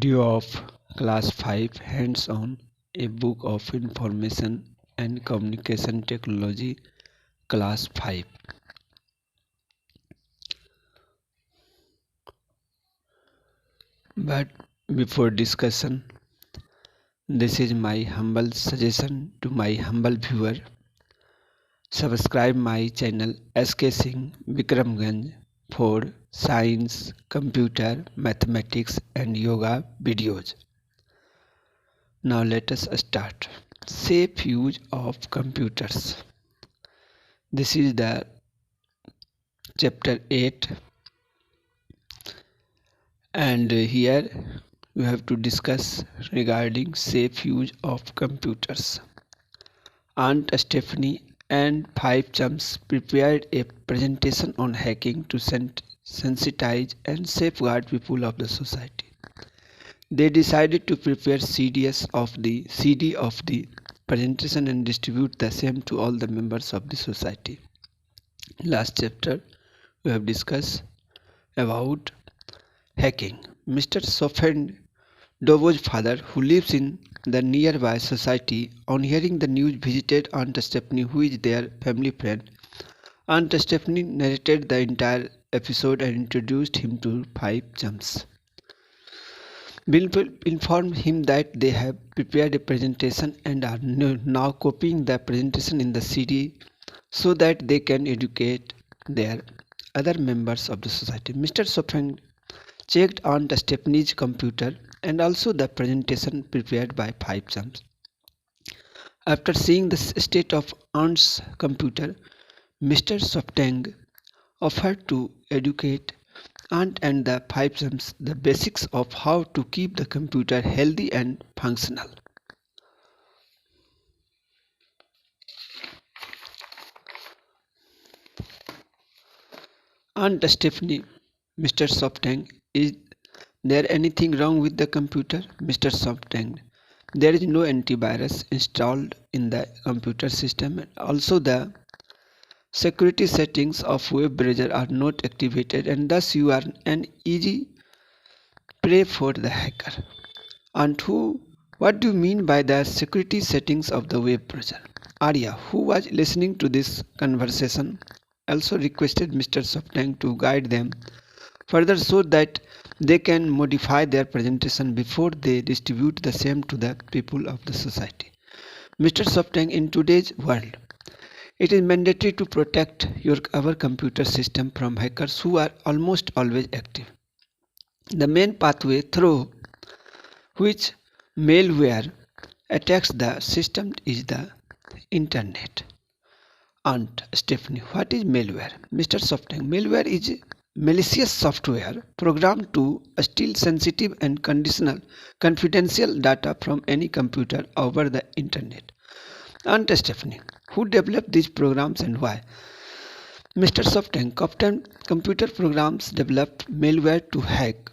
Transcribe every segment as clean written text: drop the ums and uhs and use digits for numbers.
Video of Class 5 Hands-on, a book of information and communication technology, Class 5. But before discussion, this is my humble suggestion to my humble viewer. Subscribe my channel SK Singh Vikramganj for science, computer, mathematics and yoga videos. Now let us start. Safe use of computers. This is the chapter 8, and here we have to discuss regarding safe use of computers. Aunt Stephanie and 5 chums prepared a presentation on hacking to sensitize and safeguard people of the society. They decided to prepare CD of the presentation and distribute the same to all the members of the society. Last chapter we have discussed about hacking. Mr. Sofand Dovo's father, who lives in the nearby society, on hearing the news visited Aunt Stephanie, who is their family friend. Aunt Stephanie narrated the entire episode and introduced him to 5 chums. Bill informed him that they have prepared a presentation and are now copying the presentation in the CD so that they can educate their other members of the society. Mr. Sofand checked Aunt Stephanie's computer and also the presentation prepared by 5 chums. After seeing the state of Aunt's computer, Mr. Sofand offered to educate Aunt and the 5 chums the basics of how to keep the computer healthy and functional. Aunt Stephanie, Mr. Sofand, is there anything wrong with the computer? Mr. Sofand, there is no antivirus installed in the computer system, and also the security settings of web browser are not activated, and thus you are an easy prey for the hacker. And what do you mean by the security settings of the web browser? Arya, who was listening to this conversation, also requested Mr. Sofand to guide them further so that they can modify their presentation before they distribute the same to the people of the society. Mr. Sofand, in today's world, it is mandatory to protect our computer system from hackers who are almost always active. The main pathway through which malware attacks the system is the internet. Aunt Stephanie, what is malware? Mr. Sofand, malware is malicious software programmed to steal sensitive and confidential data from any computer over the internet. Aunt Stephanie, who developed these programs and why? Mr. Sofand, computer programs developed malware to hack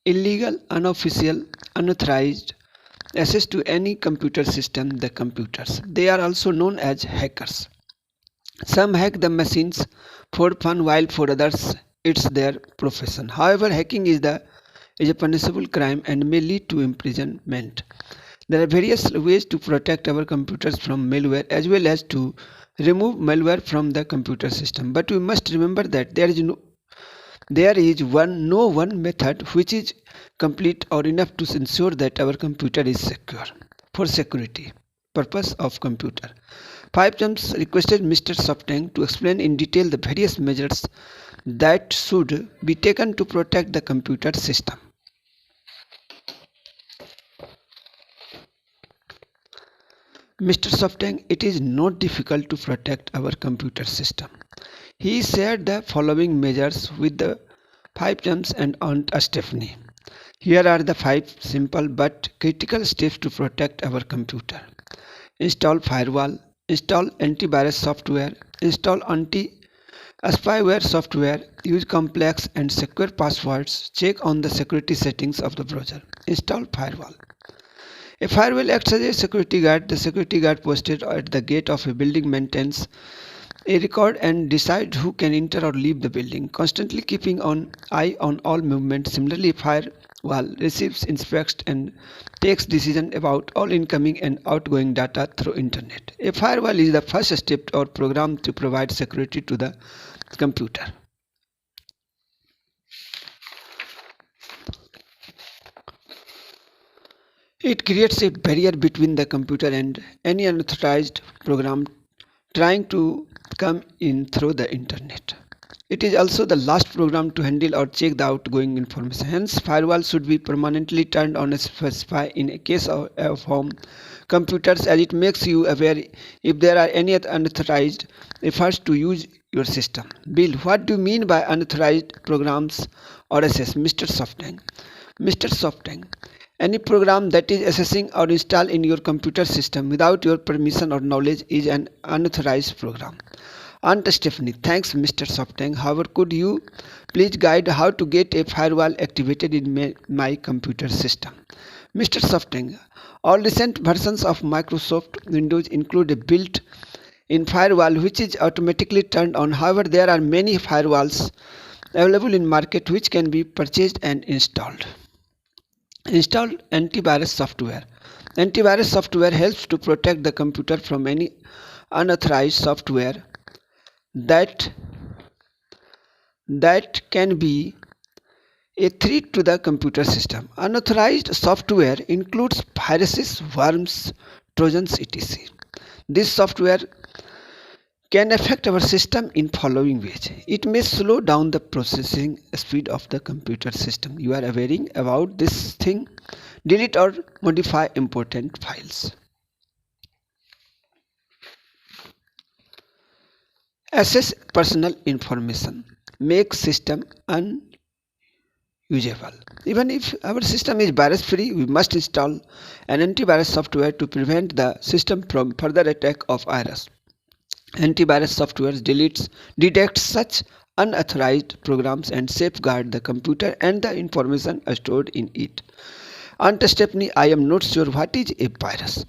illegal, unofficial, unauthorized access to any computer system, the computers. They are also known as hackers. Some hack the machines for fun, while for others it's their profession. However, hacking is a punishable crime and may lead to imprisonment. There are various ways to protect our computers from malware as well as to remove malware from the computer system. But we must remember that there is no one method which is complete or enough to ensure that our computer is secure. For security purpose of computer, 5 chums requested Mr. Sofand to explain in detail the various measures that should be taken to protect the computer system. Mr. Sofand, it is not difficult to protect our computer system. He shared the following measures with the 5 chums and Aunt Stephanie. Here are the 5 simple but critical steps to protect our computer. Install firewall, install antivirus software, install anti-spyware software, use complex and secure passwords, check on the security settings of the browser. Install firewall. A firewall acts as a security guard. The security guard posted at the gate of a building maintains a record and decide who can enter or leave the building, constantly keeping an eye on all movement. Similarly, a firewall receives, inspects, and takes decision about all incoming and outgoing data through internet. A firewall is the first step or program to provide security to the computer. It creates a barrier between the computer and any unauthorized program trying to come in through the internet. It is also the last program to handle or check the outgoing information. Hence, firewall should be permanently turned on, specify in a case of home computers, as it makes you aware if there are any unauthorized efforts to use your system. Bill, what do you mean by unauthorized programs or access? Mr. Softang. Mr. Softang. Any program that is accessing or installed in your computer system without your permission or knowledge is an unauthorized program. Aunt Stephanie, thanks Mr. Softang. However, could you please guide how to get a firewall activated in my computer system? Mr. Softang, all recent versions of Microsoft Windows include a built-in firewall which is automatically turned on. However, there are many firewalls available in market which can be purchased and installed. Install antivirus software. Antivirus software helps to protect the computer from any unauthorized software that can be a threat to the computer system. Unauthorized software includes viruses, worms, trojans, etc. This software can affect our system in following ways. It may slow down the processing speed of the computer system. You are aware about this thing. Delete or modify important files. Access personal information. Make system unusable. Even if our system is virus free, we must install an antivirus software to prevent the system from further attack of virus. Antivirus software detects such unauthorized programs and safeguard the computer and the information stored in it. Aunt Stephanie, I am not sure what is a virus.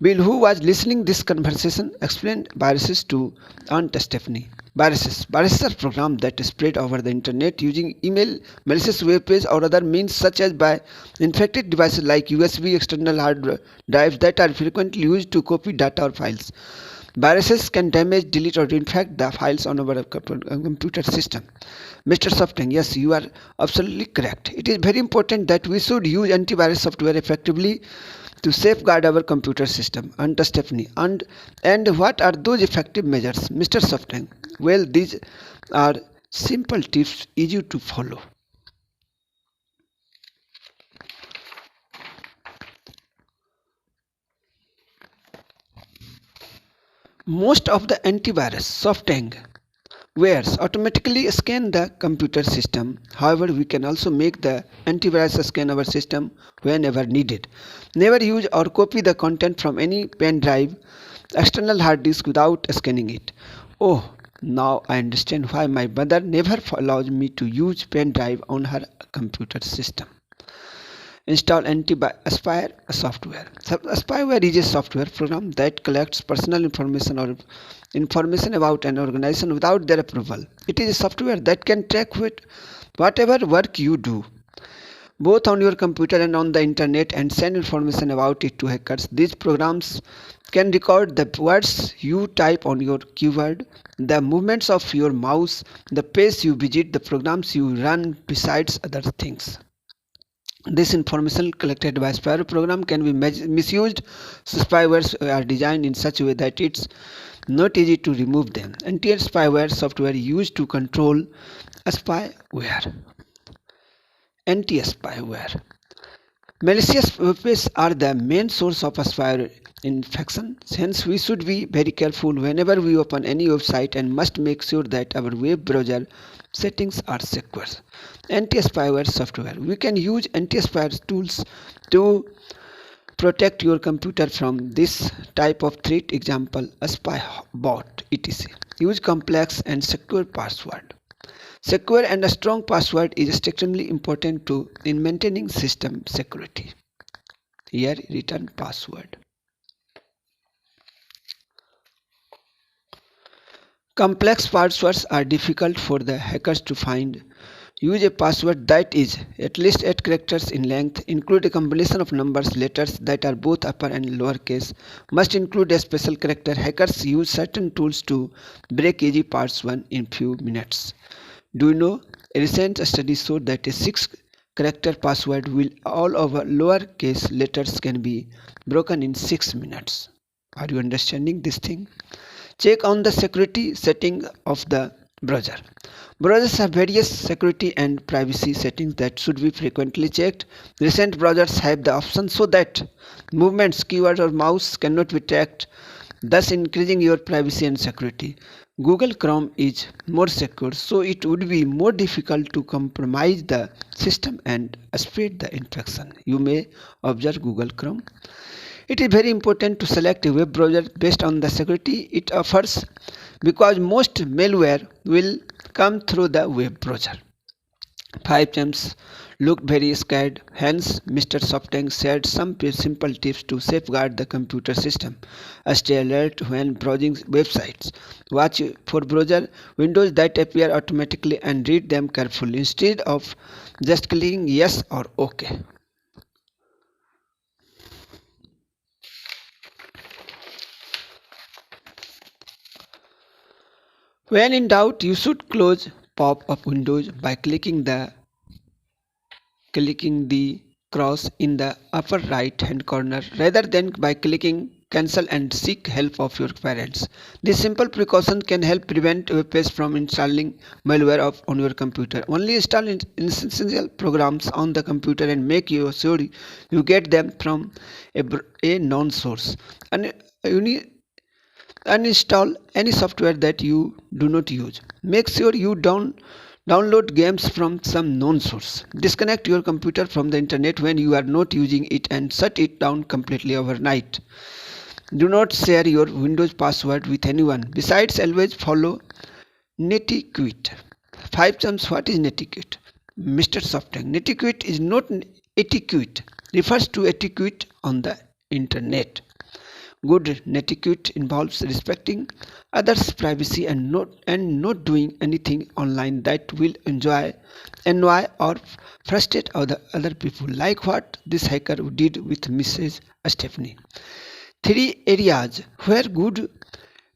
Bill, who was listening this conversation, explained viruses to Aunt Stephanie. Viruses are programs that spread over the internet using email, malicious web page, or other means such as by infected devices like USB external hard drives that are frequently used to copy data or files. Viruses can damage, delete, or infect the files on our computer system. Mr. Softang, yes, you are absolutely correct. It is very important that we should use antivirus software effectively to safeguard our computer system. Aunt Stephanie, and what are those effective measures? Mr. Softang, well, these are simple tips, easy to follow. Most of the antivirus software automatically scan the computer system. However, we can also make the antivirus scan our system whenever needed. Never use or copy the content from any pen drive, external hard disk without scanning it. Oh, now I understand why my mother never allows me to use pen drive on her computer system. Install Aspire software. Aspire is a software program that collects personal information or information about an organization without their approval. It is a software that can track whatever work you do, both on your computer and on the internet, and send information about it to hackers. These programs can record the words you type on your keyboard, the movements of your mouse, the pace you visit, the programs you run, besides other things. This information collected by spyware program can be misused. Spywares are designed in such a way that it's not easy to remove them. Anti-spyware software used to control spyware. Anti-spyware. Malicious websites are the main source of spyware infection. Hence, we should be very careful whenever we open any website and must make sure that our web browser settings are secure. Anti-spyware software. We can use anti-spyware tools to protect your computer from this type of threat. Example, a spy bot, etc. Use complex and secure password. Secure and a strong password is extremely important in maintaining system security. Here, return password. Complex passwords are difficult for the hackers to find. Use a password that is at least 8 characters in length. Include a combination of numbers, letters that are both upper and lowercase. Must include a special character. Hackers use certain tools to break easy password in few minutes. Do you know? A recent study showed that a 6 character password with all over lowercase letters can be broken in 6 minutes. Are you understanding this thing? Check on the security setting of the browser. Browsers have various security and privacy settings that should be frequently checked. Recent browsers have the option so that movements, keywords or mouse cannot be tracked, thus increasing your privacy and security. Google Chrome is more secure, so it would be more difficult to compromise the system and spread the infection. You may observe Google Chrome. It is very important to select a web browser based on the security it offers because most malware will come through the web browser. 5 Gems looked very scared, hence Mr. Softank shared some simple tips to safeguard the computer system. Stay alert when browsing websites. Watch for browser windows that appear automatically and read them carefully instead of just clicking yes or OK. When in doubt, you should close pop-up windows by clicking the cross in the upper right hand corner rather than by clicking cancel and seek help of your parents. This simple precaution can help prevent web pages from installing malware on your computer. Only install essential programs on the computer and make sure you get them from a known source. And uninstall any software that you do not use. Make sure you don't download games from some known source. Disconnect your computer from the internet when you are not using it and shut it down completely overnight. Do not share your Windows password with anyone. Besides, always follow Netiquette. 5 Gems. What is Netiquette? Mr. Softank. Netiquette is not etiquette. Refers to etiquette on the internet. Good netiquette involves respecting others' privacy and not doing anything online that will annoy or frustrate other people, like what this hacker did with Mrs. Stephanie. 3 areas where good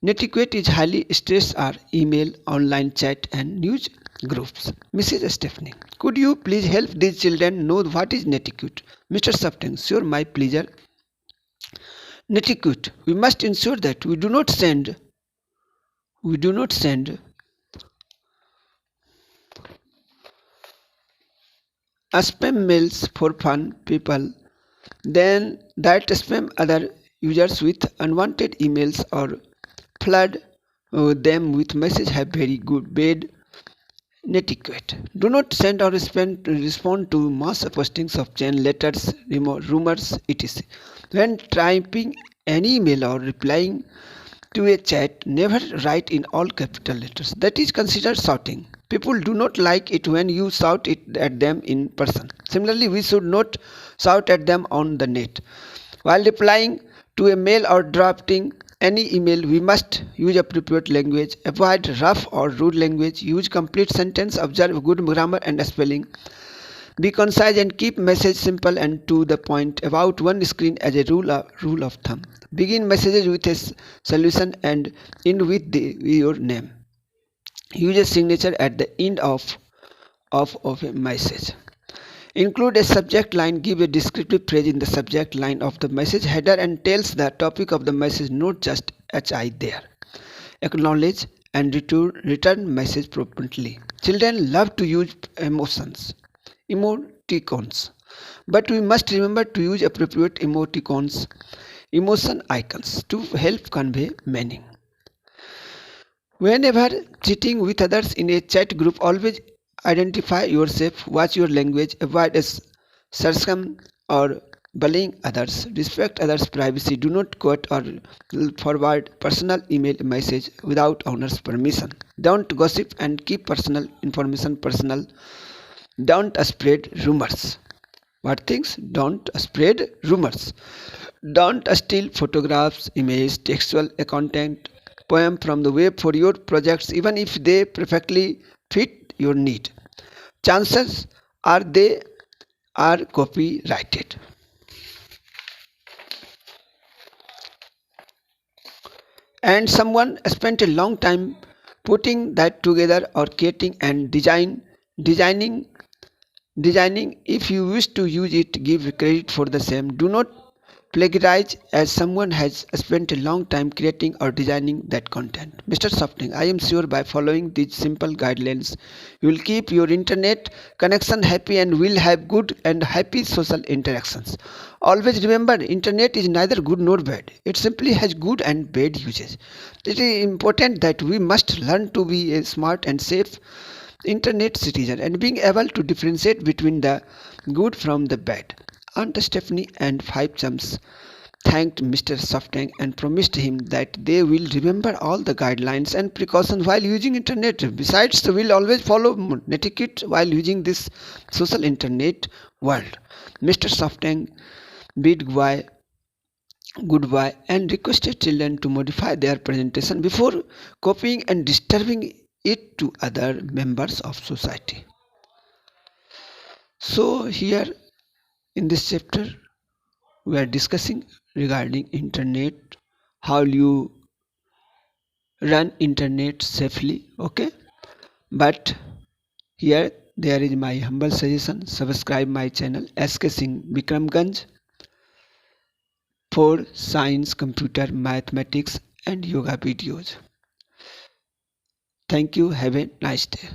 netiquette is highly stressed are email, online chat, and news groups. Mrs. Stephanie, could you please help these children know what is netiquette? Mr. Softank, sure, my pleasure. Netiquette. We must ensure that we do not send spam mails for fun people, then that spam other users with unwanted emails or flood them with messages have very good bad netiquette. Do not send or respond to mass postings of chain letters, rumors, etc. When typing any email or replying to a chat, never write in all capital letters. That is considered shouting. People do not like it when you shout it at them in person. Similarly, we should not shout at them on the net. While replying to a mail or drafting any email, we must use appropriate language, avoid rough or rude language, use complete sentence, observe good grammar and spelling. Be concise and keep message simple and to the point. About one screen as a rule of thumb. Begin messages with a solution and end with your name. Use a signature at the end of a message. Include a subject line. Give a descriptive phrase in the subject line of the message header and tells the topic of the message, not just HI there. Acknowledge and return message promptly. Children love to use emoticons, but we must remember to use appropriate emotion icons to help convey meaning. Whenever chatting with others in a chat group, always identify yourself, watch your language, avoid sarcasm or bullying others, respect others' privacy, do not quote or forward personal email message without owner's permission. Don't gossip and keep personal information personal. Don't spread rumors. What things? Don't spread rumors. Don't steal photographs, images, textual content poem from the web for your projects even if they perfectly fit your need. Chances are they are copyrighted. And someone spent a long time putting that together or creating and designing designing. If you wish to use it, give credit for the same. Do not plagiarize as someone has spent a long time creating or designing that content. Mr. Softing, I am sure by following these simple guidelines you will keep your internet connection happy and will have good and happy social interactions. Always remember, internet is neither good nor bad. It simply has good and bad uses. It is important that we must learn to be a smart and safe internet citizen and being able to differentiate between the good from the bad. Aunt Stephanie and Five Chums thanked Mr. Softank and promised him that they will remember all the guidelines and precautions while using internet. Besides, they will always follow etiquette while using this social internet world. Mr. Softank bid goodbye and requested children to modify their presentation before copying and disturbing it to other members of society. So here in this chapter we are discussing regarding internet, how you run internet safely. Okay, but here there is my humble suggestion: subscribe my channel SK Singh Bikramganj for science, computer, mathematics and yoga videos. Thank you. Have a nice day.